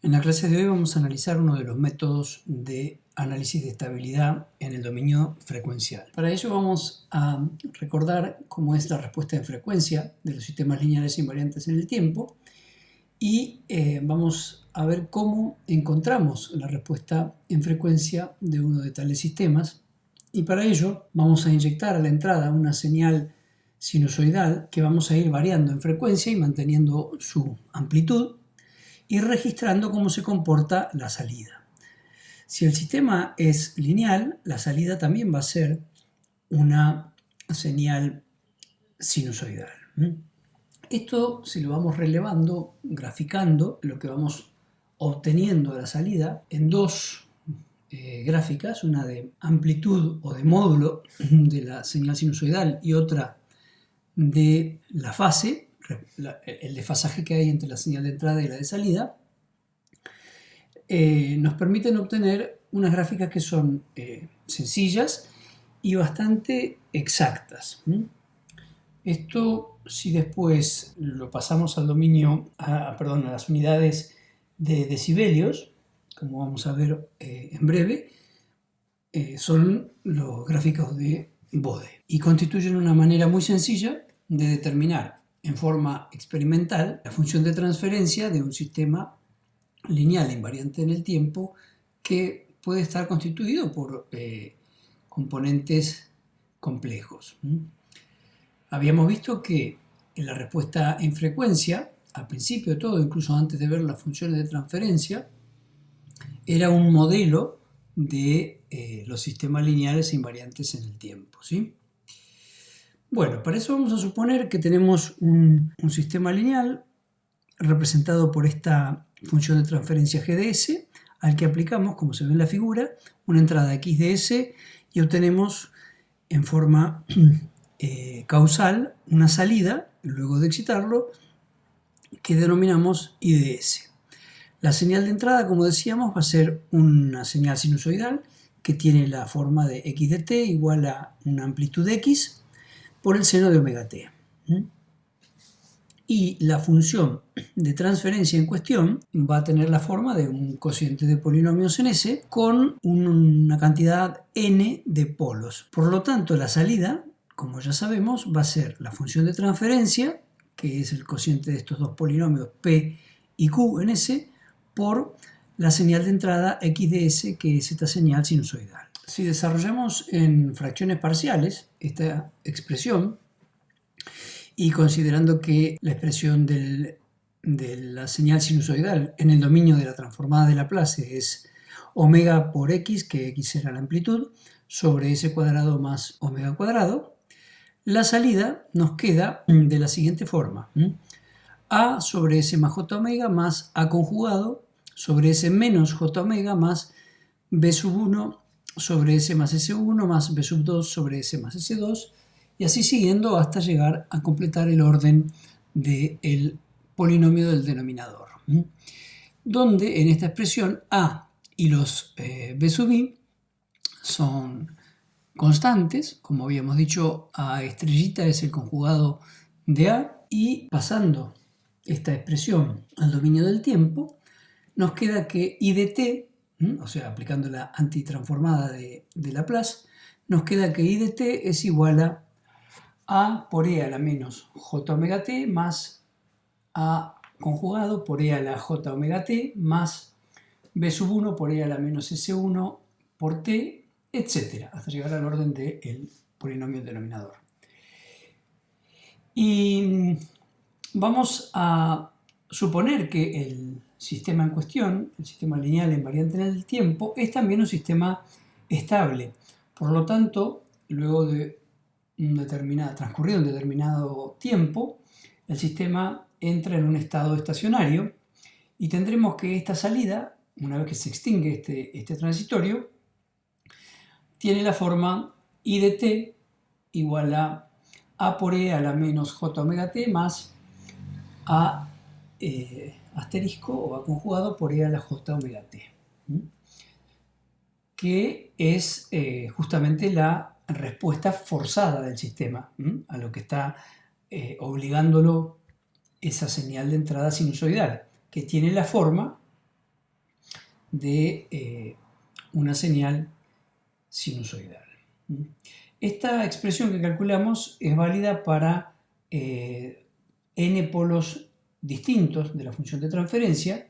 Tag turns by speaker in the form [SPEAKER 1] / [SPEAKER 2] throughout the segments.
[SPEAKER 1] En la clase de hoy vamos a analizar uno de los métodos de análisis de estabilidad en el dominio frecuencial. Para ello vamos a recordar cómo es la respuesta en frecuencia de los sistemas lineales invariantes en el tiempo y vamos a ver cómo encontramos la respuesta en frecuencia de uno de tales sistemas. Y para ello vamos a inyectar a la entrada una señal sinusoidal que vamos a ir variando en frecuencia y manteniendo su amplitud, y registrando cómo se comporta la salida. Si el sistema es lineal, la salida también va a ser una señal sinusoidal. Esto, si lo vamos relevando, graficando, lo que vamos obteniendo de la salida en dos gráficas, una de amplitud o de módulo de la señal sinusoidal y otra de la fase, el desfasaje que hay entre la señal de entrada y la de salida, nos permiten obtener unas gráficas que son sencillas y bastante exactas. Esto, si después lo pasamos al dominio, a las unidades de decibelios, como vamos a ver en breve, son los gráficos de Bode y constituyen una manera muy sencilla de determinar en forma experimental la función de transferencia de un sistema lineal invariante en el tiempo que puede estar constituido por componentes complejos. Habíamos visto que en la respuesta en frecuencia, al principio de todo, incluso antes de ver las funciones de transferencia, era un modelo de los sistemas lineales invariantes en el tiempo, ¿sí? Bueno, para eso vamos a suponer que tenemos un sistema lineal representado por esta función de transferencia g de s, al que aplicamos, como se ve en la figura, una entrada x de s y obtenemos en forma causal una salida, luego de excitarlo, que denominamos i de s. La señal de entrada, como decíamos, va a ser una señal sinusoidal que tiene la forma de x de t igual a una amplitud x por el seno de omega t. Y la función de transferencia en cuestión va a tener la forma de un cociente de polinomios en S con una cantidad n de polos. Por lo tanto, la salida, como ya sabemos, va a ser la función de transferencia, que es el cociente de estos dos polinomios P y Q en S, por la señal de entrada x de S, que es esta señal sinusoidal. Si desarrollamos en fracciones parciales esta expresión, y considerando que la expresión de la señal sinusoidal en el dominio de la transformada de Laplace es omega por x, que x será la amplitud, sobre s cuadrado más omega cuadrado, la salida nos queda de la siguiente forma. A sobre s más j omega más a conjugado sobre s menos j omega más b sub 1 sobre s más s1 más b sub 2 sobre s más s2, y así siguiendo hasta llegar a completar el orden del polinomio del denominador, donde en esta expresión a y los b sub i son constantes, como habíamos dicho, a estrellita es el conjugado de a, y pasando esta expresión al dominio del tiempo, nos queda que i de t, o sea, aplicando la antitransformada de Laplace, nos queda que i de t es igual a por e a la menos j omega t más a conjugado por e a la j omega t más b sub 1 por e a la menos s1 por t, etc., hasta llegar al orden del polinomio denominador. Y vamos a suponer que el sistema en cuestión, el sistema lineal invariante en el tiempo, es también un sistema estable. Por lo tanto, luego de transcurrido un determinado tiempo, el sistema entra en un estado estacionario y tendremos que esta salida, una vez que se extingue este transitorio, tiene la forma i de t igual a por e a la menos j omega t más a asterisco o a conjugado por e a la j omega t, que es justamente la respuesta forzada del sistema a lo que está obligándolo esa señal de entrada sinusoidal, que tiene la forma de una señal sinusoidal. Esta expresión que calculamos es válida para n polos distintos de la función de transferencia.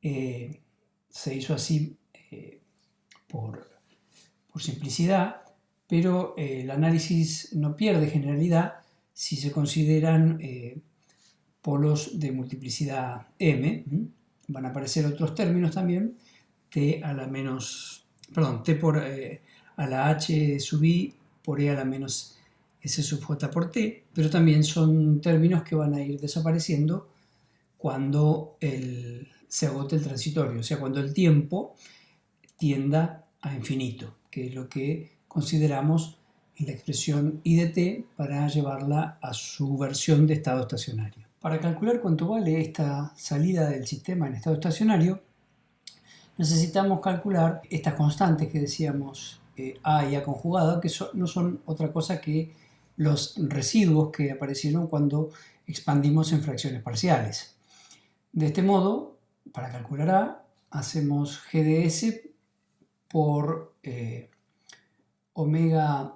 [SPEAKER 1] Se hizo así por simplicidad, pero el análisis no pierde generalidad si se consideran polos de multiplicidad m. Van a aparecer otros términos también, t a la menos, perdón, t por a la h sub i por e a la menos s sub j por t, pero también son términos que van a ir desapareciendo cuando se agote el transitorio, o sea, cuando el tiempo tienda a infinito, que es lo que consideramos en la expresión I de t para llevarla a su versión de estado estacionario. Para calcular cuánto vale esta salida del sistema en estado estacionario, necesitamos calcular estas constantes que decíamos, A y A conjugada, que no son otra cosa que los residuos que aparecieron cuando expandimos en fracciones parciales. De este modo, para calcular A, hacemos G de S por omega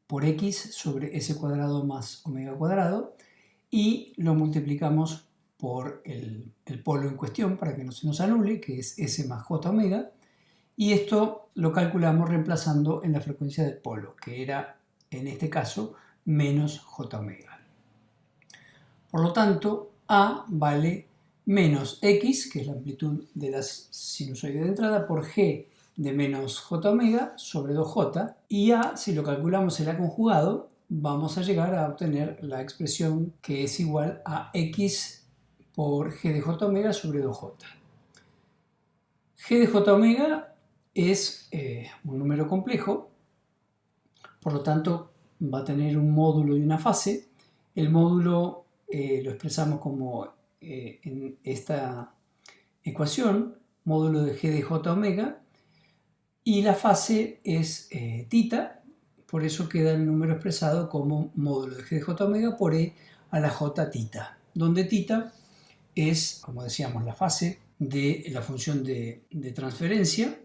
[SPEAKER 1] por X sobre S cuadrado más omega cuadrado, y lo multiplicamos por el polo en cuestión para que no se nos anule, que es S más J omega, y esto lo calculamos reemplazando en la frecuencia del polo, que era en este caso menos J omega. Por lo tanto, A vale menos X, que es la amplitud de la sinusoide de entrada, por G de menos J omega sobre 2J, y A, si lo calculamos en A conjugado, vamos a llegar a obtener la expresión que es igual a X por G de J omega sobre 2J. G de J omega es un número complejo, por lo tanto va a tener un módulo y una fase. El módulo lo expresamos como en esta ecuación, módulo de G de J omega, y la fase es tita. Por eso queda el número expresado como módulo de G de J omega por E a la J tita, donde tita es, como decíamos, la fase de la función de transferencia,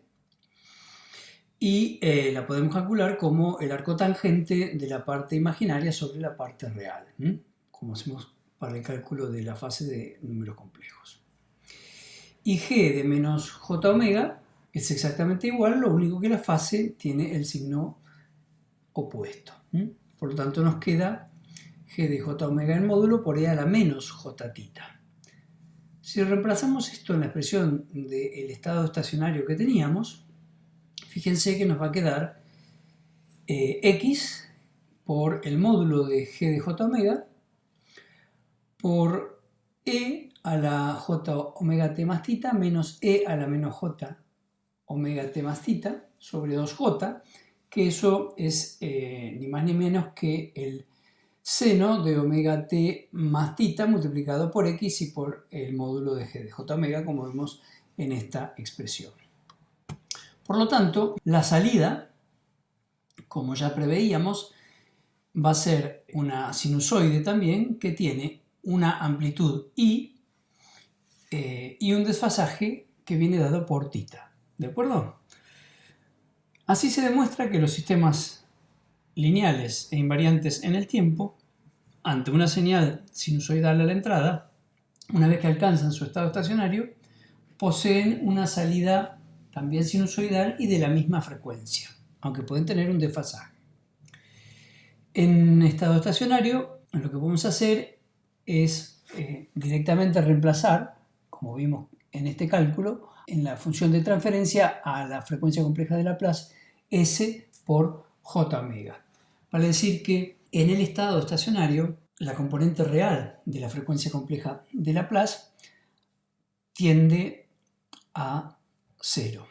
[SPEAKER 1] y la podemos calcular como el arco tangente de la parte imaginaria sobre la parte real, como hacemos para el cálculo de la fase de números complejos. Y G de menos J omega es exactamente igual, lo único que la fase tiene el signo opuesto. Por lo tanto nos queda G de J omega en módulo por E a la menos J tita. Si reemplazamos esto en la expresión del estado estacionario que teníamos, fíjense que nos va a quedar X por el módulo de G de J omega por E a la J omega t más tita menos E a la menos J omega t más tita sobre 2J, que eso es ni más ni menos que el seno de omega t más tita multiplicado por X y por el módulo de G de J omega, como vemos en esta expresión. Por lo tanto, la salida, como ya preveíamos, va a ser una sinusoide también que tiene una amplitud I y un desfasaje que viene dado por tita. ¿De acuerdo? Así se demuestra que los sistemas lineales e invariantes en el tiempo, ante una señal sinusoidal a la entrada, una vez que alcanzan su estado estacionario, poseen una salida también sinusoidal y de la misma frecuencia, aunque pueden tener un desfasaje. En estado estacionario, lo que podemos hacer es directamente reemplazar, como vimos en este cálculo, en la función de transferencia a la frecuencia compleja de Laplace S por J omega. Vale decir que en el estado estacionario la componente real de la frecuencia compleja de Laplace tiende a 0.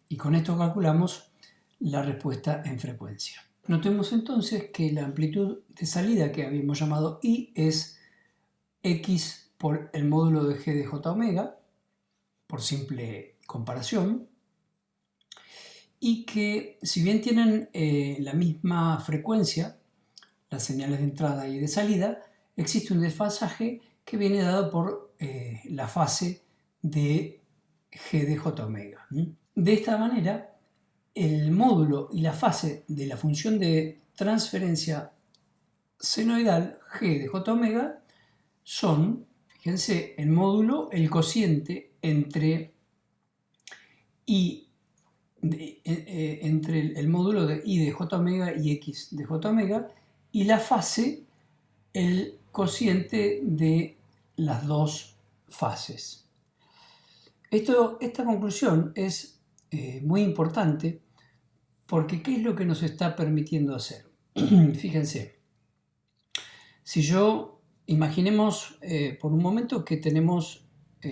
[SPEAKER 1] Y con esto calculamos la respuesta en frecuencia. Notemos entonces que la amplitud de salida que habíamos llamado I es X por el módulo de G de J omega, por simple comparación, y que si bien tienen la misma frecuencia, las señales de entrada y de salida, existe un desfasaje que viene dado por la fase de g de j omega. De esta manera, el módulo y la fase de la función de transferencia senoidal g de j omega son, fíjense, el módulo, el cociente entre entre el módulo de i de j omega y x de j omega, y la fase, el cociente de las dos fases. Esta conclusión es muy importante porque ¿qué es lo que nos está permitiendo hacer? Fíjense, si imaginemos por un momento que tenemos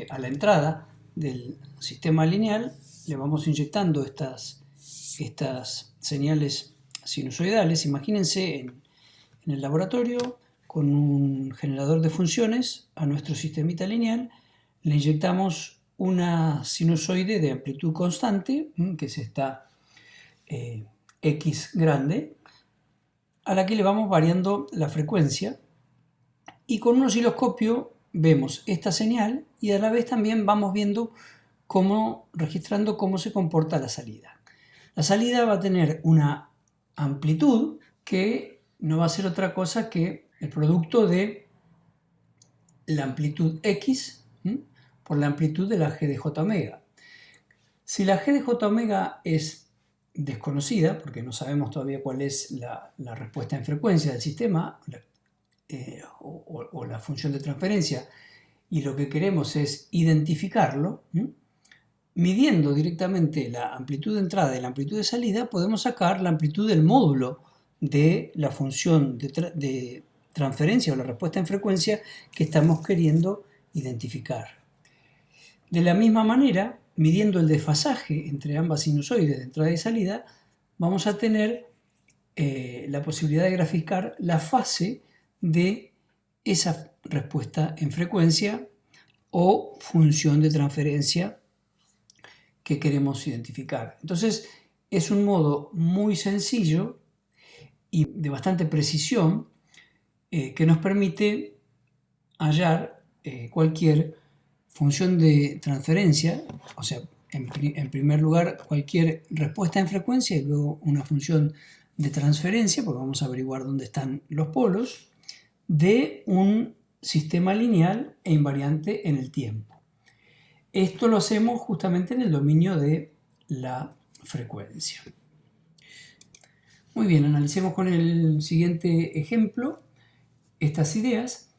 [SPEAKER 1] a la entrada del sistema lineal, le vamos inyectando estas señales sinusoidales. Imagínense en el laboratorio con un generador de funciones a nuestro sistemita lineal, le inyectamos una sinusoide de amplitud constante, que es esta X grande, a la que le vamos variando la frecuencia, y con un osciloscopio vemos esta señal y a la vez también vamos viendo registrando cómo se comporta la salida. La salida va a tener una amplitud que no va a ser otra cosa que el producto de la amplitud X por la amplitud de la g de j omega. Si la g de j omega es desconocida, porque no sabemos todavía cuál es la respuesta en frecuencia del sistema o la función de transferencia, y lo que queremos es identificarlo, midiendo directamente la amplitud de entrada y la amplitud de salida, podemos sacar la amplitud del módulo de la función de transferencia o la respuesta en frecuencia que estamos queriendo identificar. De la misma manera, midiendo el desfasaje entre ambas sinusoides de entrada y salida, vamos a tener la posibilidad de graficar la fase de esa respuesta en frecuencia o función de transferencia que queremos identificar. Entonces, es un modo muy sencillo y de bastante precisión que nos permite hallar cualquier función de transferencia, o sea, en primer lugar cualquier respuesta en frecuencia y luego una función de transferencia, porque vamos a averiguar dónde están los polos, de un sistema lineal e invariante en el tiempo. Esto lo hacemos justamente en el dominio de la frecuencia. Muy bien, analicemos con el siguiente ejemplo estas ideas,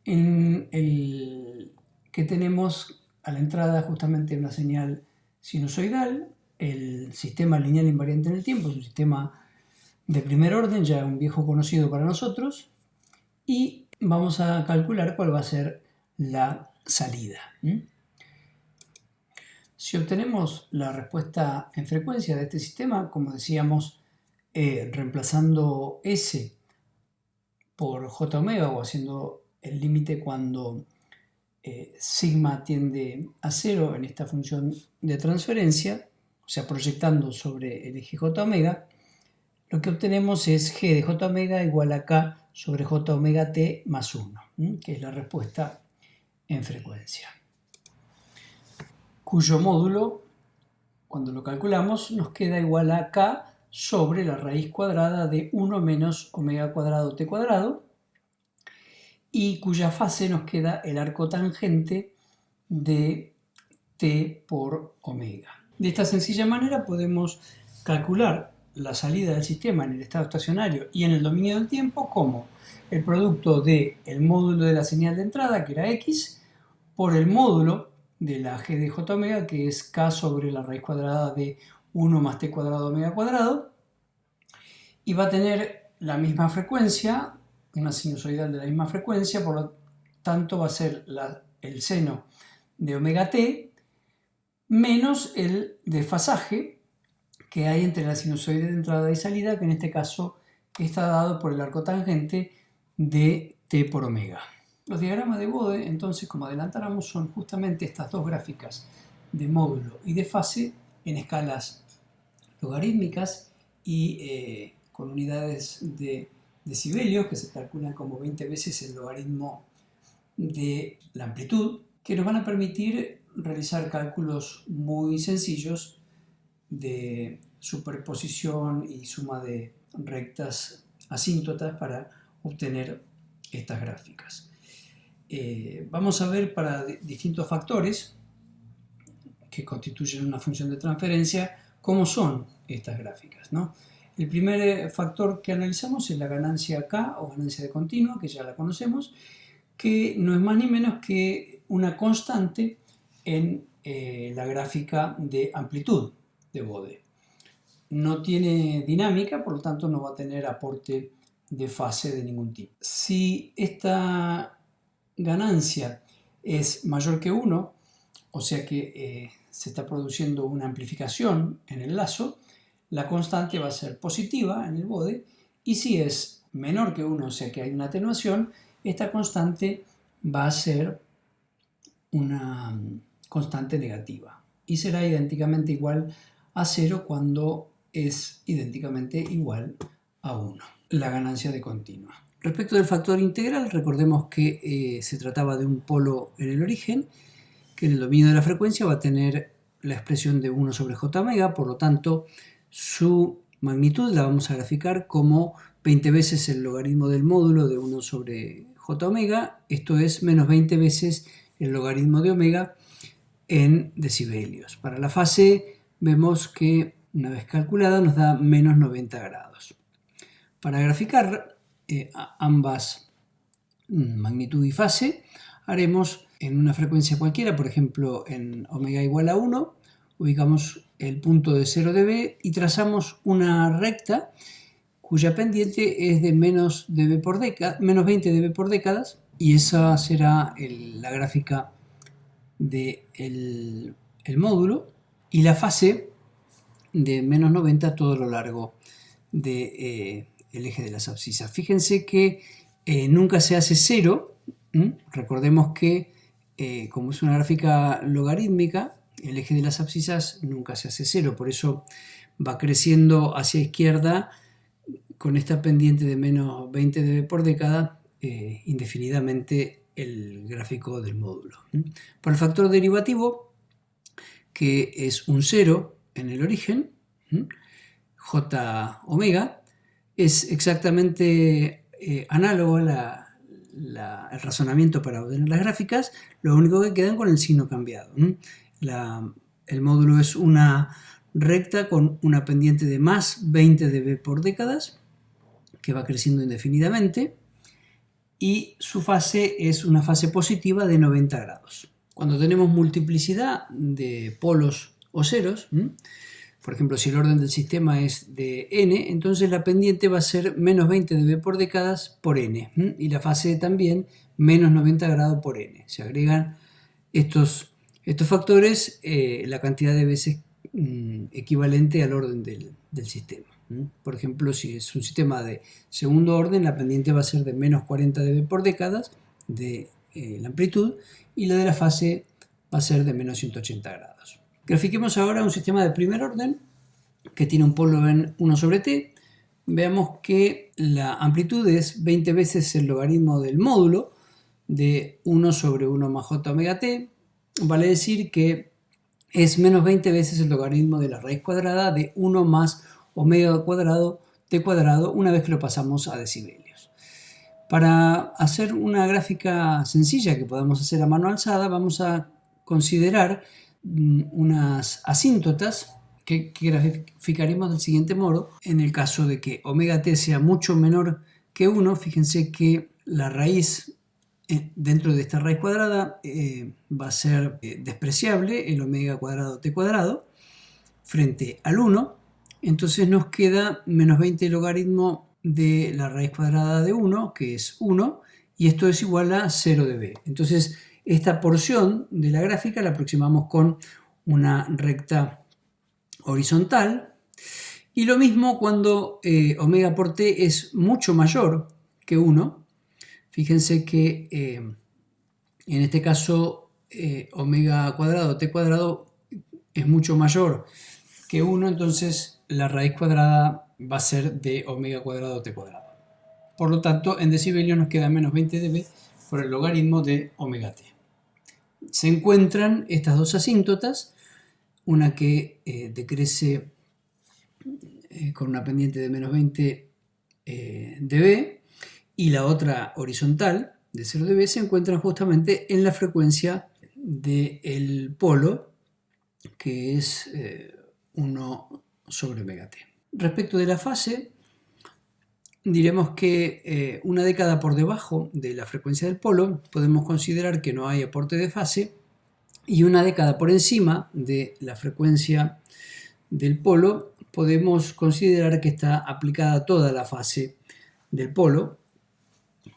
[SPEAKER 1] en el que tenemos a la entrada justamente una señal sinusoidal. El sistema lineal invariante en el tiempo es un sistema de primer orden, ya un viejo conocido para nosotros, y vamos a calcular cuál va a ser la salida. Si obtenemos la respuesta en frecuencia de este sistema, como decíamos, reemplazando S por J omega o haciendo el límite cuando sigma tiende a 0 en esta función de transferencia, o sea, proyectando sobre el eje J omega, lo que obtenemos es G de J omega igual a K sobre J omega T más 1, que es la respuesta en frecuencia, cuyo módulo, cuando lo calculamos, nos queda igual a K sobre la raíz cuadrada de 1 menos omega cuadrado T cuadrado, y cuya fase nos queda el arco tangente de T por omega. De esta sencilla manera podemos calcular la salida del sistema en el estado estacionario y en el dominio del tiempo como el producto del módulo de la señal de entrada, que era X, por el módulo de la g de j omega, que es K sobre la raíz cuadrada de 1 más T cuadrado omega cuadrado, y va a tener la misma frecuencia, una sinusoidal de la misma frecuencia, por lo tanto va a ser el seno de omega t menos el desfasaje que hay entre la sinusoide de entrada y salida, que en este caso está dado por el arco tangente de t por omega. Los diagramas de Bode, entonces, como adelantáramos, son justamente estas dos gráficas de módulo y de fase en escalas logarítmicas y con unidades de decibelios, que se calculan como 20 veces el logaritmo de la amplitud, que nos van a permitir realizar cálculos muy sencillos de superposición y suma de rectas asíntotas para obtener estas gráficas. Vamos a ver para distintos factores que constituyen una función de transferencia cómo son estas gráficas, ¿no? El primer factor que analizamos es la ganancia K o ganancia de continua, que ya la conocemos, que no es más ni menos que una constante en la gráfica de amplitud de Bode. No tiene dinámica, por lo tanto no va a tener aporte de fase de ningún tipo. Si esta ganancia es mayor que 1, o sea que se está produciendo una amplificación en el lazo, la constante va a ser positiva en el Bode, y si es menor que 1, o sea que hay una atenuación, esta constante va a ser una constante negativa y será idénticamente igual a 0 cuando es idénticamente igual a 1, la ganancia de continua. Respecto del factor integral, recordemos que se trataba de un polo en el origen, que en el dominio de la frecuencia va a tener la expresión de 1 sobre j omega, por lo tanto su magnitud la vamos a graficar como 20 veces el logaritmo del módulo de 1 sobre j omega, esto es menos 20 veces el logaritmo de omega en decibelios. Para la fase vemos que una vez calculada nos da menos 90 grados. Para graficar ambas magnitud y fase haremos en una frecuencia cualquiera, por ejemplo en omega igual a 1, ubicamos el punto de 0 dB y trazamos una recta cuya pendiente es de menos 20 dB por décadas, y esa será la gráfica del módulo, y la fase de menos 90 todo lo largo del eje de las abscisas. Fíjense que nunca se hace 0. Recordemos que como es una gráfica logarítmica, el eje de las abscisas nunca se hace 0, por eso va creciendo hacia izquierda con esta pendiente de menos 20 dB por década indefinidamente el gráfico del módulo. Por el factor derivativo, que es un 0 en el origen, j omega, es exactamente análogo a el razonamiento para obtener las gráficas, lo único que quedan con el signo cambiado. El módulo es una recta con una pendiente de más 20 dB por décadas, que va creciendo indefinidamente, y su fase es una fase positiva de 90 grados. Cuando tenemos multiplicidad de polos o ceros, por ejemplo, si el orden del sistema es de n, entonces la pendiente va a ser menos 20 dB por décadas por n, y la fase también menos 90 grados por n. Se agregan estos factores la cantidad de veces equivalente al orden del sistema. Por ejemplo, si es un sistema de segundo orden, la pendiente va a ser de menos 40 dB por décadas de la amplitud, y la de la fase va a ser de menos 180 grados. Grafiquemos ahora un sistema de primer orden que tiene un polo en 1 sobre t. Veamos que la amplitud es 20 veces el logaritmo del módulo de 1 sobre 1 más j omega t. Vale decir que es menos 20 veces el logaritmo de la raíz cuadrada de 1 más omega cuadrado t cuadrado una vez que lo pasamos a decibelios. Para hacer una gráfica sencilla que podamos hacer a mano alzada, vamos a considerar unas asíntotas que graficaremos del siguiente modo. En el caso de que omega t sea mucho menor que 1, fíjense que la raíz dentro de esta raíz cuadrada va a ser despreciable, el omega cuadrado t cuadrado, frente al 1. Entonces nos queda menos 20 logaritmo de la raíz cuadrada de 1, que es 1, y esto es igual a 0 dB. Entonces esta porción de la gráfica la aproximamos con una recta horizontal, y lo mismo cuando omega por t es mucho mayor que 1. Fíjense que en este caso omega cuadrado t cuadrado es mucho mayor que 1, entonces la raíz cuadrada va a ser de omega cuadrado t cuadrado. Por lo tanto, en decibelios nos queda menos 20 dB por el logaritmo de omega t. se encuentran estas dos asíntotas, una que decrece con una pendiente de menos 20 dB y la otra horizontal de 0 dB, se encuentran justamente en la frecuencia del polo, que es 1 sobre omega t. Respecto de la fase, diremos que una década por debajo de la frecuencia del polo podemos considerar que no hay aporte de fase, y una década por encima de la frecuencia del polo podemos considerar que está aplicada toda la fase del polo.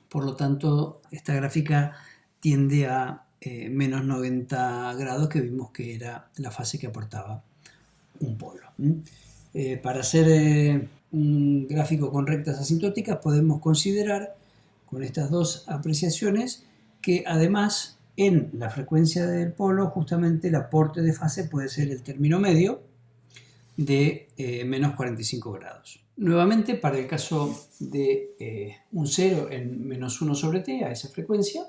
[SPEAKER 1] Por lo tanto, esta gráfica tiende a menos 90 grados, que vimos que era la fase que aportaba un polo. Para hacer un gráfico con rectas asintóticas podemos considerar con estas dos apreciaciones que además en la frecuencia del polo justamente el aporte de fase puede ser el término medio de menos 45 grados. Nuevamente, para el caso de un 0 en menos 1 sobre t, a esa frecuencia,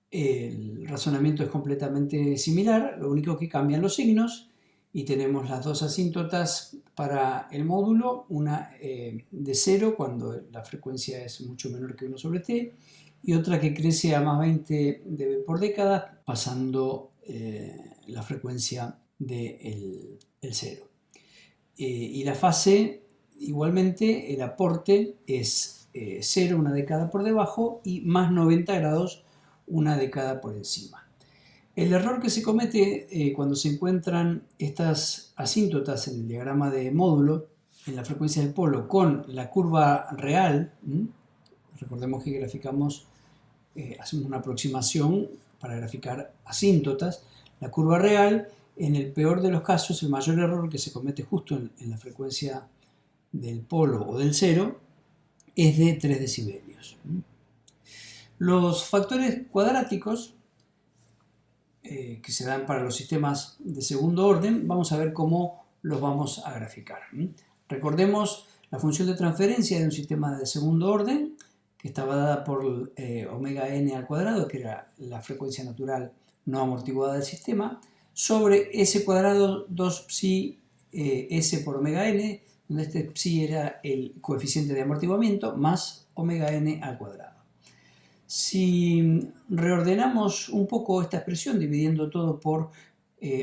[SPEAKER 1] el razonamiento es completamente similar, lo único que cambian los signos, y tenemos las dos asíntotas para el módulo, una de 0 cuando la frecuencia es mucho menor que 1 sobre t, y otra que crece a más 20 dB por década, pasando la frecuencia del 0. Y la fase, igualmente, el aporte es 0 una década por debajo y más 90 grados una década por encima. El error que se comete cuando se encuentran estas asíntotas en el diagrama de módulo, en la frecuencia del polo, con la curva real, recordemos que graficamos, hacemos una aproximación para graficar asíntotas, la curva real, en el peor de los casos, el mayor error que se comete justo en la frecuencia del polo o del 0 es de 3 decibelios. Los factores cuadráticos que se dan para los sistemas de segundo orden, vamos a ver cómo los vamos a graficar. Recordemos la función de transferencia de un sistema de segundo orden, que estaba dada por omega n al cuadrado, que era la frecuencia natural no amortiguada del sistema, sobre s cuadrado 2 psi s por omega n, donde este psi era el coeficiente de amortiguamiento, más omega n al cuadrado. Si reordenamos un poco esta expresión, dividiendo todo por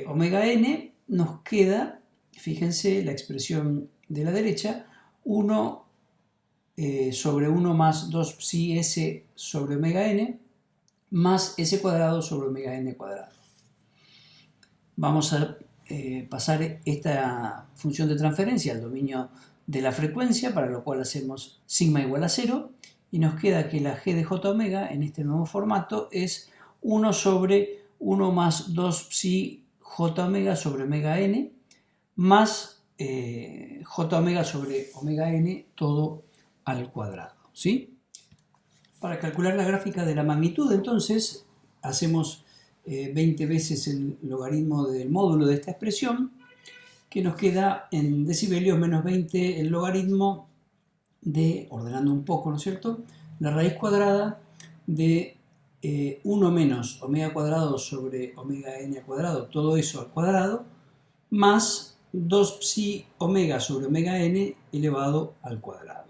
[SPEAKER 1] omega n, nos queda, fíjense, la expresión de la derecha, 1 sobre 1 más 2 psi s sobre omega n, más s cuadrado sobre omega n cuadrado. Vamos a pasar esta función de transferencia al dominio de la frecuencia, para lo cual hacemos sigma igual a 0, y nos queda que la g de j omega en este nuevo formato es 1 sobre 1 más 2 psi j omega sobre omega n, más j omega sobre omega n todo al cuadrado, ¿sí? Para calcular la gráfica de la magnitud, entonces, hacemos 20 veces el logaritmo del módulo de esta expresión, que nos queda en decibelios menos 20 el logaritmo de, ordenando un poco, ¿no es cierto?, la raíz cuadrada de 1 menos omega cuadrado sobre omega n al cuadrado, todo eso al cuadrado, más 2 psi omega sobre omega n elevado al cuadrado.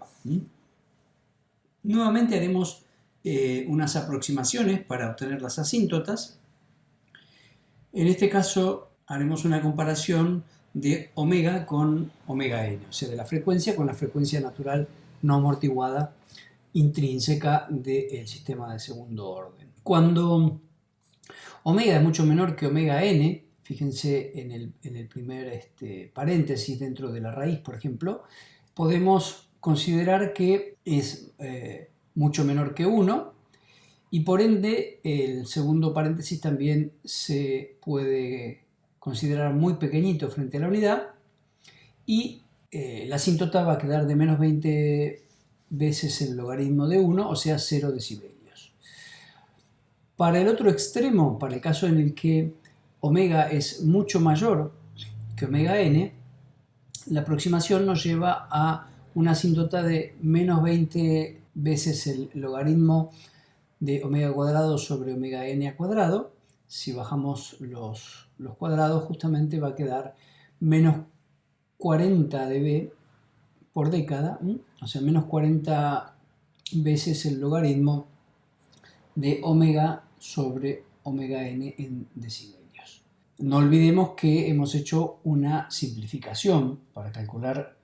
[SPEAKER 1] Nuevamente haremos unas aproximaciones para obtener las asíntotas. En este caso haremos una comparación de omega con omega n, o sea, de la frecuencia con la frecuencia natural no amortiguada intrínseca del sistema de segundo orden. Cuando omega es mucho menor que omega n, fíjense en el primer paréntesis dentro de la raíz, por ejemplo, podemos considerar que es mucho menor que 1, y por ende el segundo paréntesis también se puede considerar muy pequeñito frente a la unidad, y la asíntota va a quedar de menos 20 veces el logaritmo de 1, o sea 0 decibelios. Para el otro extremo, para el caso en el que omega es mucho mayor que omega n, la aproximación nos lleva a una asíntota de menos 20 veces el logaritmo de omega cuadrado sobre omega n al cuadrado, si bajamos los cuadrados, justamente va a quedar menos 40 dB por década, o sea, menos 40 veces el logaritmo de omega sobre omega n en decibelios. No olvidemos que hemos hecho una simplificación para calcular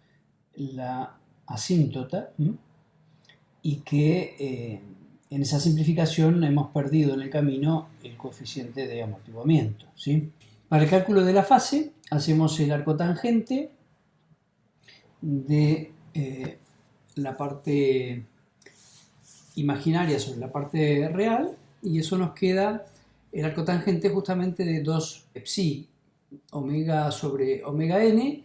[SPEAKER 1] la asíntota y que en esa simplificación hemos perdido en el camino el coeficiente de amortiguamiento, ¿sí? Para el cálculo de la fase hacemos el arco tangente de la parte imaginaria sobre la parte real, y eso nos queda el arco tangente justamente de 2 psi omega sobre omega n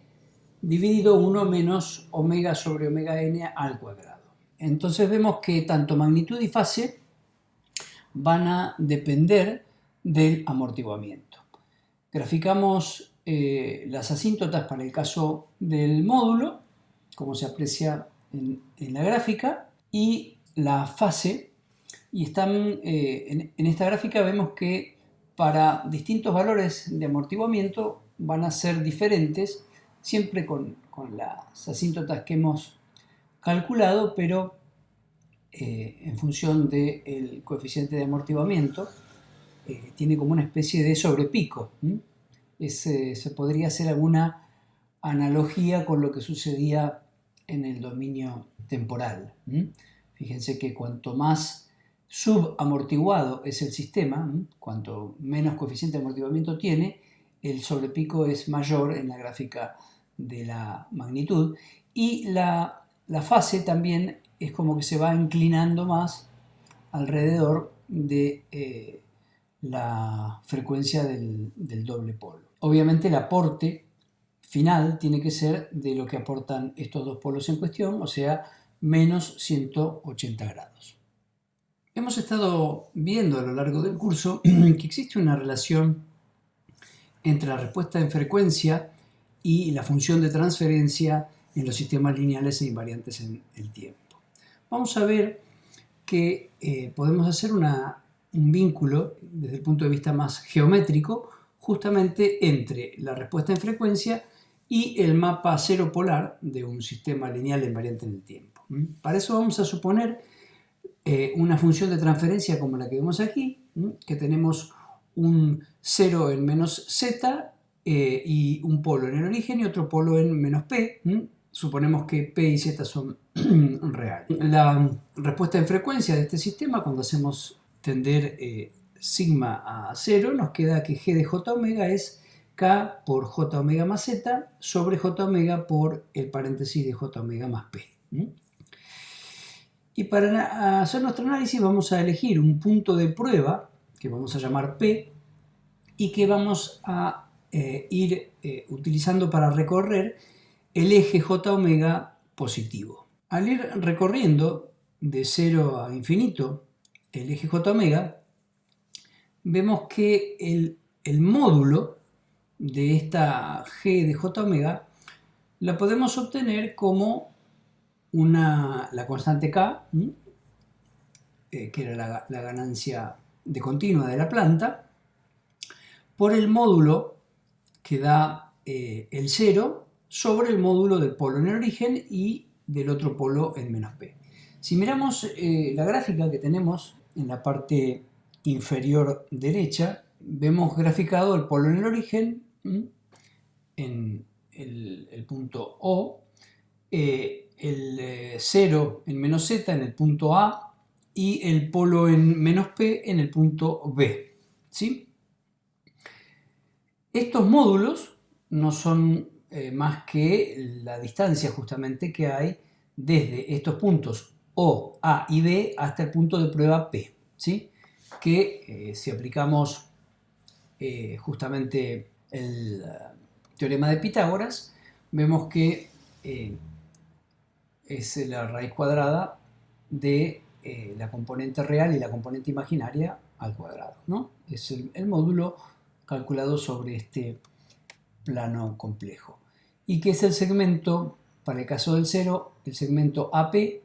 [SPEAKER 1] dividido 1 menos omega sobre omega n al cuadrado. Entonces vemos que tanto magnitud y fase van a depender del amortiguamiento. Graficamos las asíntotas para el caso del módulo, como se aprecia en la gráfica, y la fase, y están en esta gráfica vemos que para distintos valores de amortiguamiento van a ser diferentes, siempre con las asíntotas que hemos calculado, pero en función del coeficiente de amortiguamiento tiene como una especie de sobrepico. Se podría hacer alguna analogía con lo que sucedía en el dominio temporal. Fíjense que cuanto más subamortiguado es el sistema, cuanto menos coeficiente de amortiguamiento tiene, el sobrepico es mayor en la gráfica de la magnitud, y la fase también es como que se va inclinando más alrededor de la frecuencia del doble polo. Obviamente el aporte final tiene que ser de lo que aportan estos dos polos en cuestión, o sea, menos 180 grados. Hemos estado viendo a lo largo del curso que existe una relación entre la respuesta en frecuencia y la función de transferencia en los sistemas lineales e invariantes en el tiempo. Vamos a ver que podemos hacer un vínculo desde el punto de vista más geométrico justamente entre la respuesta en frecuencia y el mapa cero polar de un sistema lineal e invariante en el tiempo. Para eso vamos a suponer una función de transferencia como la que vemos aquí, que tenemos un 0 en menos z y un polo en el origen y otro polo en menos p. Suponemos que p y z son reales. La respuesta en frecuencia de este sistema, cuando hacemos tender sigma a 0, nos queda que g de j omega es k por j omega más z sobre j omega por el paréntesis de j omega más p. Y para hacer nuestro análisis vamos a elegir un punto de prueba que vamos a llamar P y que vamos a ir utilizando para recorrer el eje j omega positivo. Al ir recorriendo de 0 a infinito el eje j omega, vemos que el módulo de esta g de j omega la podemos obtener como la constante k, que era la ganancia de continua de la planta, por el módulo que da el 0 sobre el módulo del polo en el origen y del otro polo en menos p. Si miramos la gráfica que tenemos en la parte inferior derecha, vemos graficado el polo en el origen en el punto O, el 0 en menos z en el punto A y el polo en menos p en el punto B. ¿Sí? Estos módulos no son más que la distancia justamente que hay desde estos puntos O, A y B hasta el punto de prueba P. ¿Sí? Que si aplicamos justamente el teorema de Pitágoras, vemos que es la raíz cuadrada de la componente real y la componente imaginaria al cuadrado, ¿no? Es el módulo calculado sobre este plano complejo. Y que es el segmento, para el caso del 0, el segmento AP,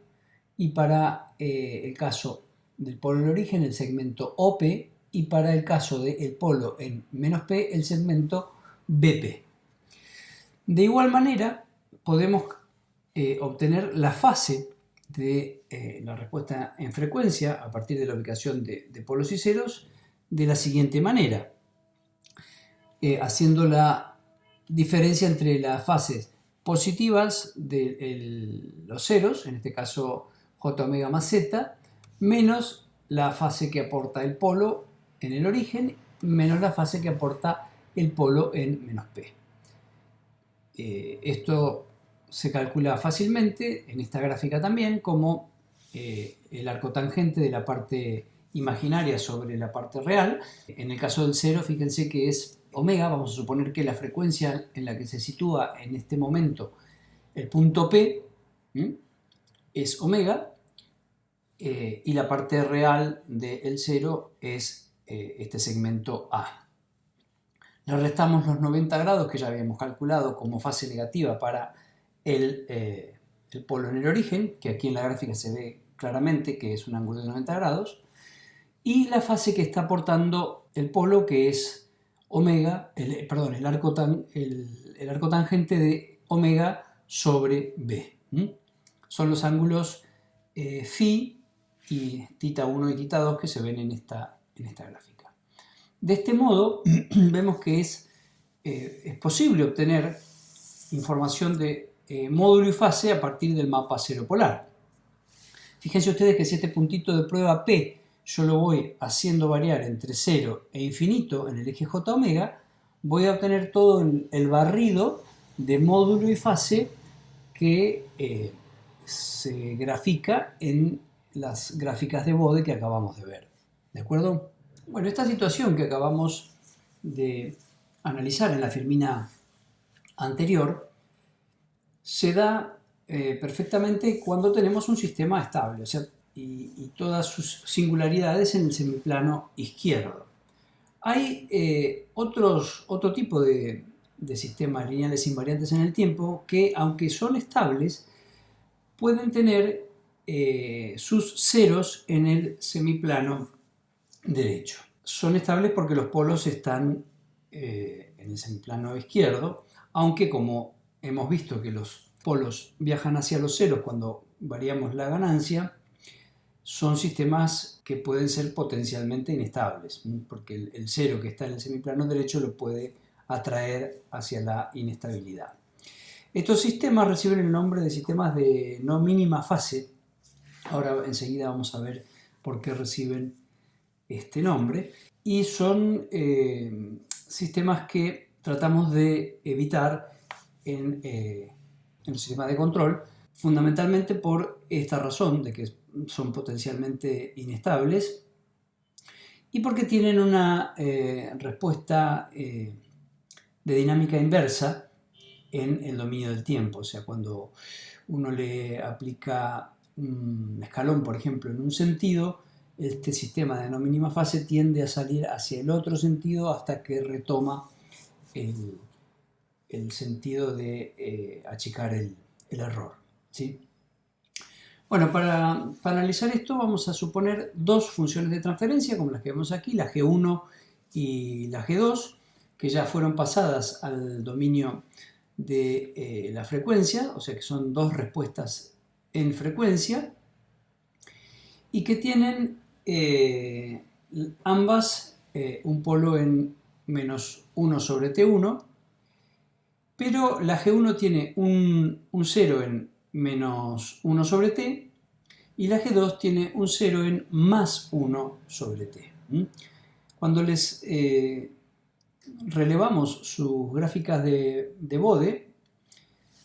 [SPEAKER 1] y para el caso del polo del origen, el segmento OP y para el caso del polo en menos P, el segmento BP. De igual manera, podemos obtener la fase de la respuesta en frecuencia a partir de la ubicación de polos y ceros de la siguiente manera, haciendo la diferencia entre las fases positivas de los ceros, en este caso J omega más Z, menos la fase que aporta el polo en el origen, menos la fase que aporta el polo en menos P. Esto se calcula fácilmente en esta gráfica también como el arco tangente de la parte imaginaria sobre la parte real. En el caso del cero, fíjense que es omega. Vamos a suponer que la frecuencia en la que se sitúa en este momento el punto P es omega, y la parte real del cero es este segmento A. Le restamos los 90 grados que ya habíamos calculado como fase negativa para el polo en el origen, que aquí en la gráfica se ve claramente que es un ángulo de 90 grados, y la fase que está aportando el polo, que es omega, el arco tangente de omega sobre B. Son los ángulos phi y θ 1 y θ 2 que se ven en esta gráfica. De este modo, vemos que es posible obtener información de módulo y fase a partir del mapa cero polar. Fíjense ustedes que si este puntito de prueba P yo lo voy haciendo variar entre 0 e infinito en el eje J omega, voy a obtener todo el barrido de módulo y fase que se grafica en las gráficas de Bode que acabamos de ver. ¿De acuerdo? Bueno, esta situación que acabamos de analizar en la Firmina anterior se da perfectamente cuando tenemos un sistema estable, o sea, y todas sus singularidades en el semiplano izquierdo. Hay otro tipo de sistemas lineales invariantes en el tiempo que, aunque son estables, pueden tener sus ceros en el semiplano derecho. Son estables porque los polos están en el semiplano izquierdo, aunque como hemos visto que los polos viajan hacia los ceros cuando variamos la ganancia, son sistemas que pueden ser potencialmente inestables, porque el cero que está en el semiplano derecho lo puede atraer hacia la inestabilidad. Estos sistemas reciben el nombre de sistemas de no mínima fase. Ahora enseguida vamos a ver por qué reciben este nombre. Y son sistemas que tratamos de evitar en los sistemas de control, fundamentalmente por esta razón de que son potencialmente inestables y porque tienen una respuesta de dinámica inversa en el dominio del tiempo. O sea, cuando uno le aplica un escalón, por ejemplo, en un sentido, este sistema de no mínima fase tiende a salir hacia el otro sentido hasta que retoma el sentido de achicar el error, ¿sí? Bueno, para analizar esto vamos a suponer dos funciones de transferencia como las que vemos aquí, la G1 y la G2, que ya fueron pasadas al dominio de la frecuencia, o sea que son dos respuestas en frecuencia y que tienen ambas un polo en menos 1 sobre T1, pero la G1 tiene un 0 en menos 1 sobre T y la G2 tiene un 0 en más 1 sobre T. Cuando les relevamos sus gráficas de Bode,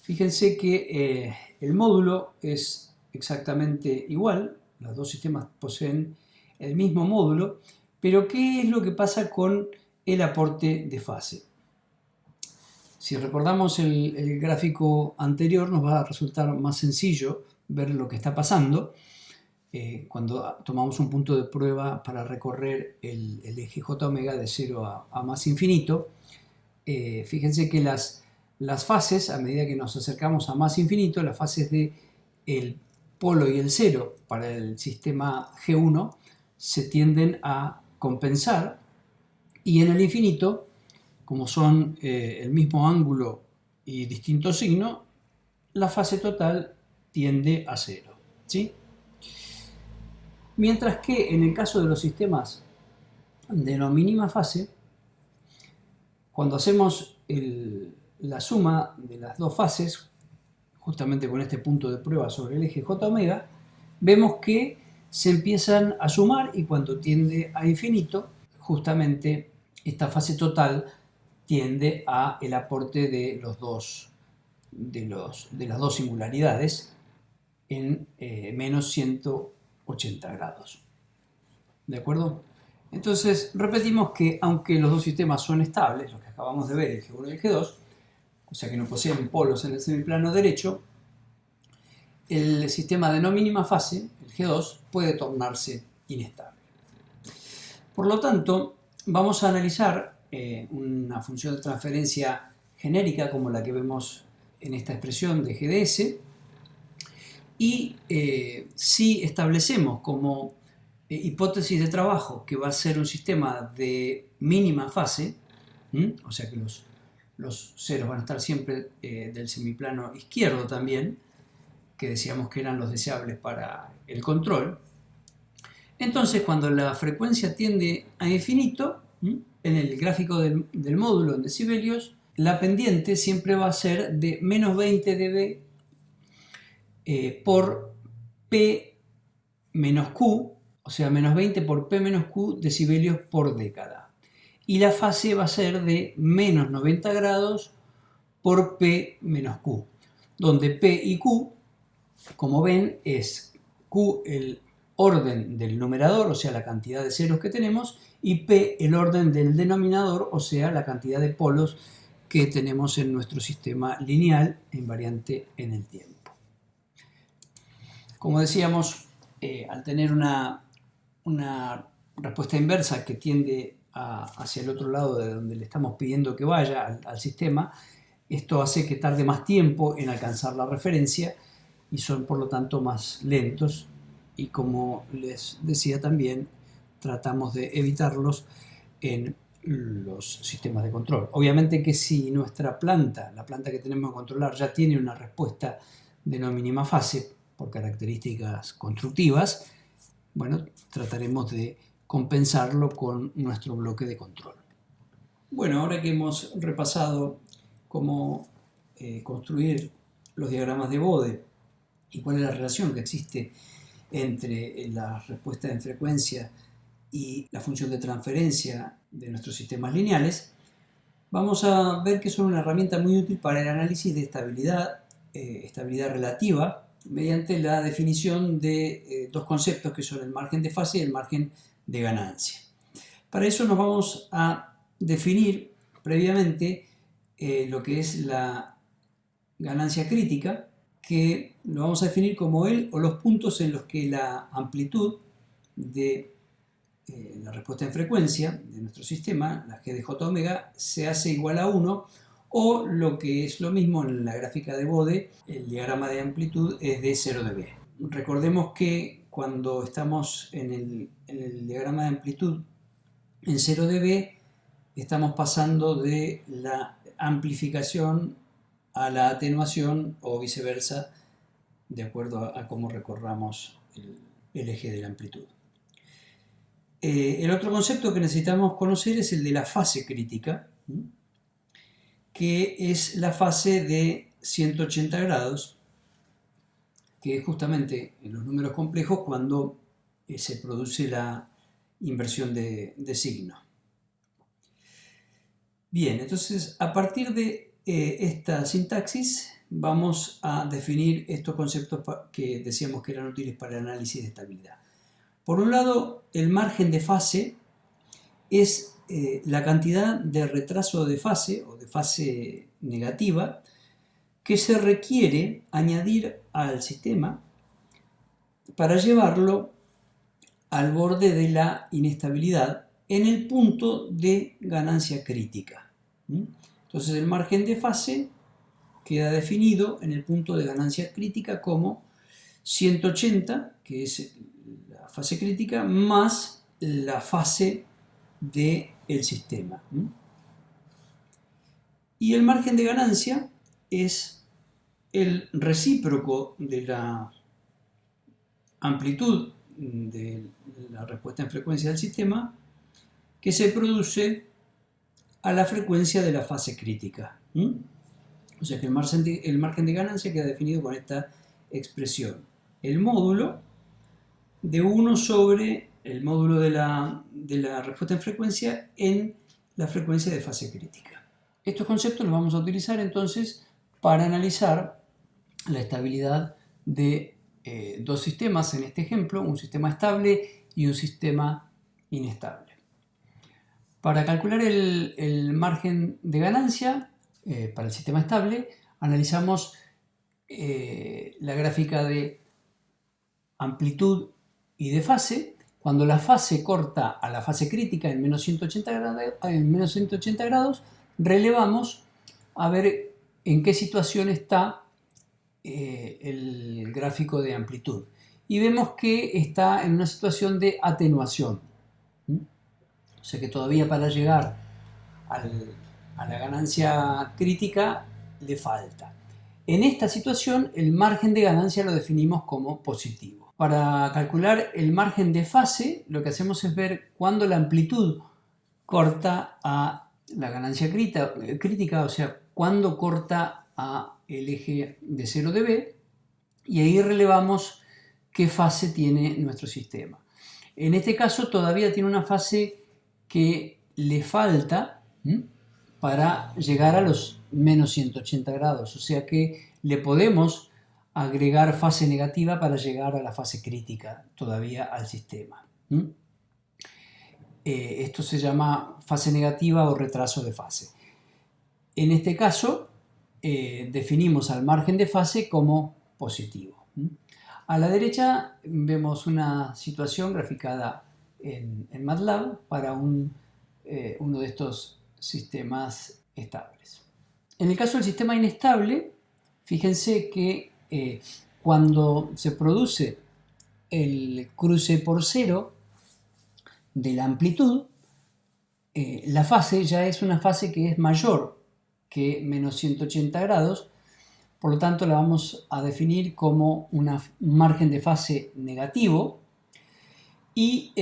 [SPEAKER 1] fíjense que el módulo es exactamente igual, los dos sistemas poseen el mismo módulo, pero ¿qué es lo que pasa con el aporte de fase? Si recordamos el gráfico anterior, nos va a resultar más sencillo ver lo que está pasando cuando tomamos un punto de prueba para recorrer el eje J omega de 0 a más infinito. Fíjense que las fases, a medida que nos acercamos a más infinito, las fases del polo y el cero para el sistema G1 se tienden a compensar, y en el infinito, como son el mismo ángulo y distinto signo, la fase total tiende a cero, ¿sí? Mientras que en el caso de los sistemas de no mínima fase, cuando hacemos la suma de las dos fases, justamente con este punto de prueba sobre el eje J omega, vemos que se empiezan a sumar y cuando tiende a infinito, justamente esta fase total tiende a el aporte de las dos singularidades en menos 180 grados. ¿De acuerdo? Entonces, repetimos que aunque los dos sistemas son estables, los que acabamos de ver, el G1 y el G2, o sea que no poseen polos en el semiplano derecho, el sistema de no mínima fase, el G2, puede tornarse inestable. Por lo tanto, vamos a analizar una función de transferencia genérica como la que vemos en esta expresión de G de S, y si establecemos como hipótesis de trabajo que va a ser un sistema de mínima fase, o sea que los ceros van a estar siempre del semiplano izquierdo también, que decíamos que eran los deseables para el control, entonces cuando la frecuencia tiende a infinito, en el gráfico del módulo en decibelios, la pendiente siempre va a ser de menos 20 dB por P menos Q, o sea, menos 20 por P menos Q decibelios por década. Y la fase va a ser de menos 90 grados por P menos Q, donde P y Q, como ven, es Q el orden del numerador, o sea, la cantidad de ceros que tenemos, y P el orden del denominador, o sea, la cantidad de polos que tenemos en nuestro sistema lineal invariante en el tiempo. Como decíamos, al tener una respuesta inversa que tiende hacia el otro lado de donde le estamos pidiendo que vaya al sistema, esto hace que tarde más tiempo en alcanzar la referencia y son por lo tanto más lentos, y como les decía también, tratamos de evitarlos en los sistemas de control. Obviamente que si nuestra planta, la planta que tenemos que controlar, ya tiene una respuesta de no mínima fase por características constructivas, bueno, trataremos de compensarlo con nuestro bloque de control. Bueno, ahora que hemos repasado cómo construir los diagramas de Bode y cuál es la relación que existe entre la respuesta en frecuencia y la función de transferencia de nuestros sistemas lineales, vamos a ver que son una herramienta muy útil para el análisis de estabilidad relativa, mediante la definición de dos conceptos que son el margen de fase y el margen de ganancia. Para eso nos vamos a definir previamente lo que es la ganancia crítica, que lo vamos a definir como el o los puntos en los que la amplitud de la respuesta en frecuencia de nuestro sistema, la G de J omega, se hace igual a 1, o lo que es lo mismo en la gráfica de Bode, el diagrama de amplitud es de 0 dB. Recordemos que cuando estamos en el diagrama de amplitud en 0 dB, estamos pasando de la amplificación a la atenuación o viceversa, de acuerdo a cómo recorramos el eje de la amplitud. El otro concepto que necesitamos conocer es el de la fase crítica, que es la fase de 180 grados, que es justamente en los números complejos cuando se produce la inversión de signo. Bien, entonces a partir de esta sintaxis vamos a definir estos conceptos que decíamos que eran útiles para el análisis de estabilidad. Por un lado, el margen de fase es la cantidad de retraso de fase o de fase negativa que se requiere añadir al sistema para llevarlo al borde de la inestabilidad en el punto de ganancia crítica. Entonces el margen de fase queda definido en el punto de ganancia crítica como 180, que es la fase crítica, más la fase del sistema. Y el margen de ganancia es el recíproco de la amplitud de la respuesta en frecuencia del sistema que se produce a la frecuencia de la fase crítica. O sea que el margen de ganancia queda definido con esta expresión. El módulo de 1 sobre el módulo de la respuesta en frecuencia en la frecuencia de fase crítica. Estos conceptos los vamos a utilizar entonces para analizar la estabilidad de dos sistemas en este ejemplo, un sistema estable y un sistema inestable. Para calcular el margen de ganancia para el sistema estable, analizamos la gráfica de amplitud y de fase. Cuando la fase corta a la fase crítica en menos 180 grados, relevamos a ver en qué situación está el gráfico de amplitud. Y vemos que está en una situación de atenuación. O sea que todavía para llegar a la ganancia crítica le falta. En esta situación el margen de ganancia lo definimos como positivo. Para calcular el margen de fase lo que hacemos es ver cuándo la amplitud corta a la ganancia crítica, o sea, cuándo corta a el eje de 0 de B, y ahí relevamos qué fase tiene nuestro sistema. En este caso todavía tiene una fase que le falta para llegar a los menos 180 grados, o sea que le podemos agregar fase negativa para llegar a la fase crítica todavía al sistema. Esto se llama fase negativa o retraso de fase. En este caso definimos al margen de fase como positivo. A la derecha vemos una situación graficada en MATLAB para uno de estos sistemas estables. En el caso del sistema inestable, fíjense que cuando se produce el cruce por cero de la amplitud, la fase ya es una fase que es mayor que menos 180 grados, por lo tanto la vamos a definir como un margen de fase negativo. Y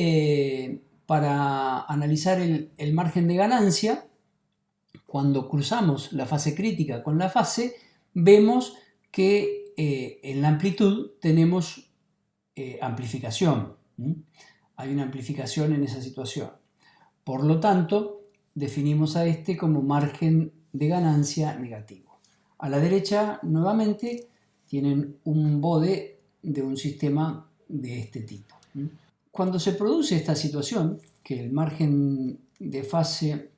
[SPEAKER 1] para analizar el margen de ganancia, cuando cruzamos la fase crítica con la fase, vemos que en la amplitud tenemos amplificación. Hay una amplificación en esa situación. Por lo tanto, definimos a este como margen de ganancia negativo. A la derecha, nuevamente, tienen un bode de un sistema de este tipo. Cuando se produce esta situación, que el margen de fase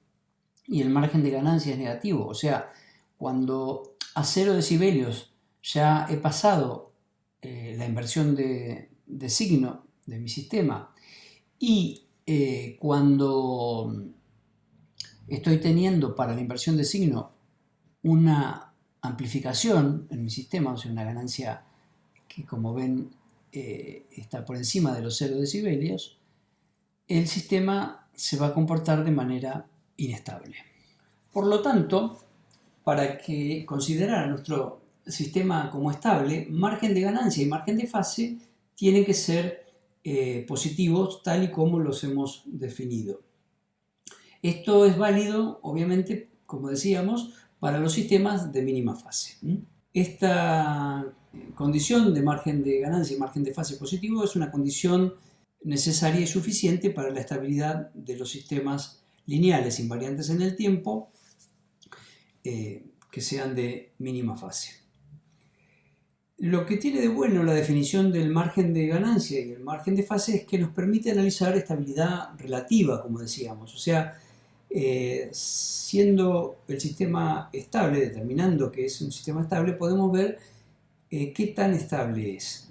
[SPEAKER 1] y el margen de ganancia es negativo, o sea, cuando a 0 decibelios ya he pasado la inversión de signo de mi sistema y cuando estoy teniendo para la inversión de signo una amplificación en mi sistema, o sea, una ganancia que, como ven, está por encima de los 0 decibelios, el sistema se va a comportar de manera inestable. Por lo tanto, para que considerar a nuestro sistema como estable, margen de ganancia y margen de fase tienen que ser positivos tal y como los hemos definido. Esto es válido, obviamente, como decíamos, para los sistemas de mínima fase. Esta condición de margen de ganancia y margen de fase positivo es una condición necesaria y suficiente para la estabilidad de los sistemas lineales invariantes en el tiempo que sean de mínima fase. Lo que tiene de bueno la definición del margen de ganancia y el margen de fase es que nos permite analizar estabilidad relativa, como decíamos. O sea, siendo el sistema estable, determinando que es un sistema estable, podemos ver qué tan estable es.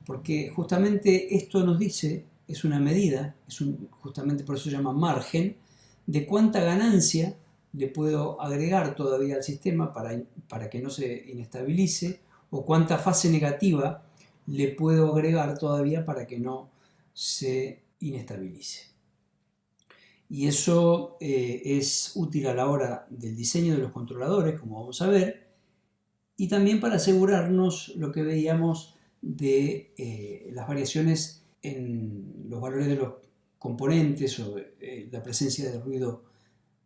[SPEAKER 1] Porque justamente esto nos dice, es una medida, justamente por eso se llama margen, de cuánta ganancia le puedo agregar todavía al sistema para que no se inestabilice, o cuánta fase negativa le puedo agregar todavía para que no se inestabilice. Y eso es útil a la hora del diseño de los controladores, como vamos a ver, y también para asegurarnos lo que veíamos de las variaciones en los valores de los componentes o la presencia de ruido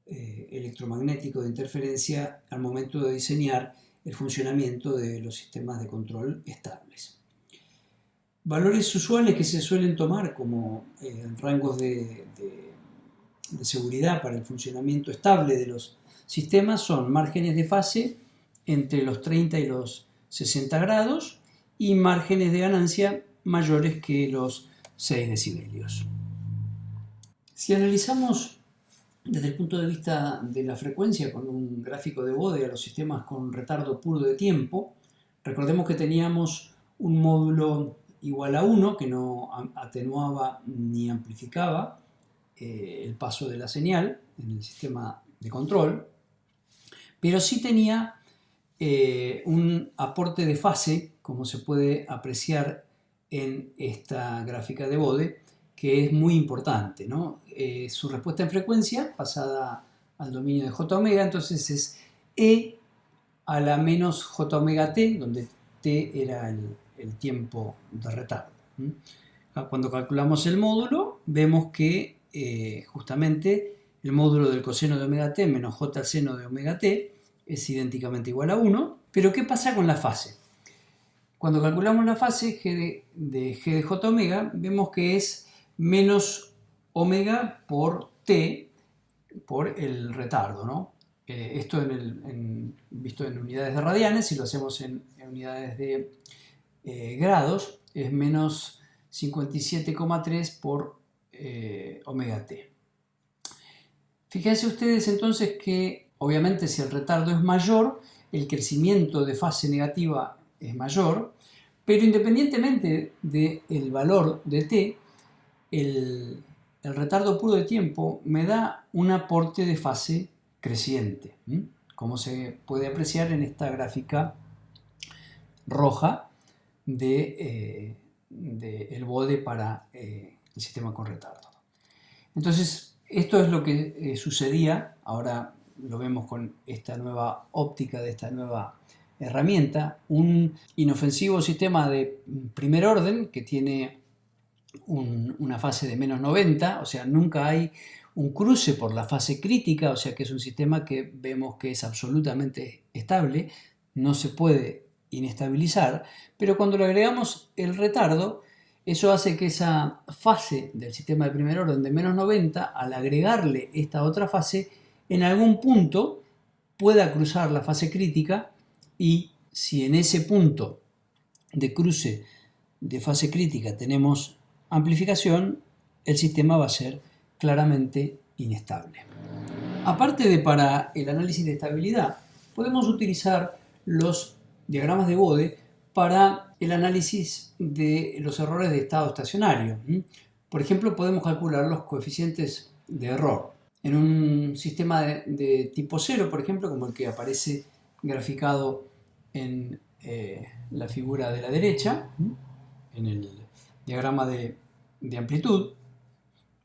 [SPEAKER 1] electromagnético de interferencia al momento de diseñar el funcionamiento de los sistemas de control estables. Valores usuales que se suelen tomar como rangos de seguridad para el funcionamiento estable de los sistemas son márgenes de fase entre los 30 y los 60 grados y márgenes de ganancia mayores que los 6 decibelios. Si analizamos desde el punto de vista de la frecuencia con un gráfico de Bode a los sistemas con retardo puro de tiempo, recordemos que teníamos un módulo igual a 1 que no atenuaba ni amplificaba el paso de la señal en el sistema de control, pero sí tenía un aporte de fase, como se puede apreciar en esta gráfica de Bode, que es muy importante, ¿no? Su respuesta en frecuencia pasada al dominio de j omega, entonces es E a la menos j omega t, donde t era el tiempo de retardo. Cuando calculamos el módulo, vemos que justamente el módulo del coseno de omega t menos j seno de omega t es idénticamente igual a 1, pero ¿qué pasa con la fase? Cuando calculamos la fase g de j omega, vemos que es menos omega por t por el retardo, ¿no? Esto visto en unidades de radianes, si lo hacemos en unidades de grados, es menos 57,3 por omega t. Fíjense ustedes entonces que obviamente si el retardo es mayor, el crecimiento de fase negativa es mayor, pero independientemente del valor de t, el retardo puro de tiempo me da un aporte de fase creciente, como se puede apreciar en esta gráfica roja de el Bode para el sistema con retardo. Entonces, esto es lo que sucedía, ahora lo vemos con esta nueva óptica de esta nueva herramienta, un inofensivo sistema de primer orden que tiene una fase de menos 90, o sea, nunca hay un cruce por la fase crítica, o sea que es un sistema que vemos que es absolutamente estable, no se puede inestabilizar, pero cuando le agregamos el retardo, eso hace que esa fase del sistema de primer orden de menos 90, al agregarle esta otra fase, en algún punto pueda cruzar la fase crítica y si en ese punto de cruce de fase crítica tenemos amplificación, el sistema va a ser claramente inestable. Aparte de para el análisis de estabilidad, podemos utilizar los diagramas de Bode para el análisis de los errores de estado estacionario. Por ejemplo, podemos calcular los coeficientes de error. En un sistema de tipo 0, por ejemplo, como el que aparece graficado en la figura de la derecha, en el diagrama de amplitud,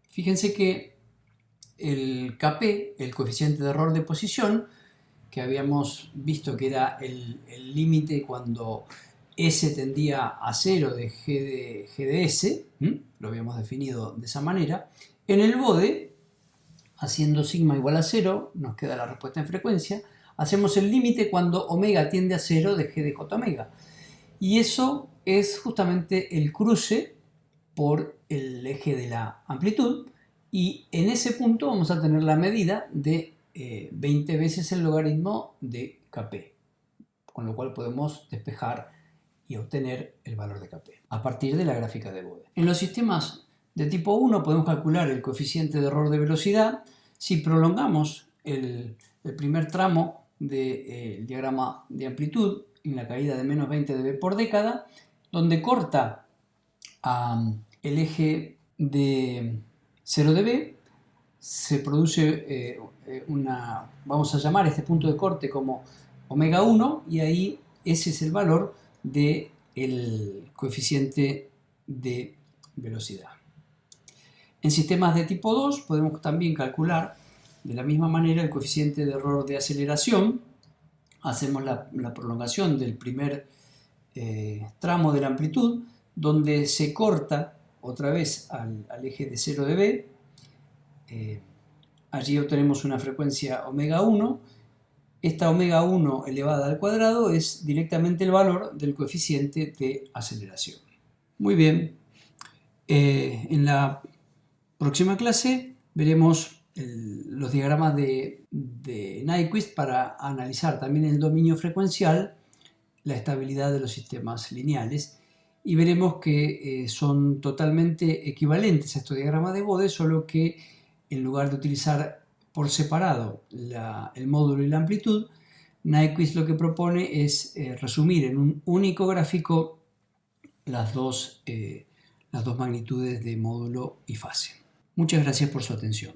[SPEAKER 1] fíjense que el Kp, el coeficiente de error de posición, que habíamos visto que era el límite cuando S tendía a 0 de G de S, lo habíamos definido de esa manera. En el Bode, haciendo sigma igual a 0, nos queda la respuesta en frecuencia, hacemos el límite cuando omega tiende a 0 de G de J omega. Y eso es justamente el cruce por el eje de la amplitud, y en ese punto vamos a tener la medida de 20 veces el logaritmo de Kp, con lo cual podemos despejar y obtener el valor de Kp a partir de la gráfica de Bode. En los sistemas de tipo 1 podemos calcular el coeficiente de error de velocidad si prolongamos el primer tramo del diagrama de amplitud en la caída de menos 20 dB por década, donde corta el eje de 0 dB, se produce vamos a llamar este punto de corte como omega 1, y ahí ese es el valor del coeficiente de velocidad. En sistemas de tipo 2 podemos también calcular de la misma manera el coeficiente de error de aceleración. Hacemos la prolongación del primer tramo de la amplitud, donde se corta otra vez al eje de 0 de B. Allí obtenemos una frecuencia omega 1. Esta omega 1 elevada al cuadrado es directamente el valor del coeficiente de aceleración. Muy bien, en la próxima clase veremos los diagramas de Nyquist para analizar también el dominio frecuencial, la estabilidad de los sistemas lineales, y veremos que son totalmente equivalentes a estos diagramas de Bode, solo que en lugar de utilizar por separado el módulo y la amplitud, Nyquist lo que propone es resumir en un único gráfico las dos magnitudes de módulo y fase. Muchas gracias por su atención.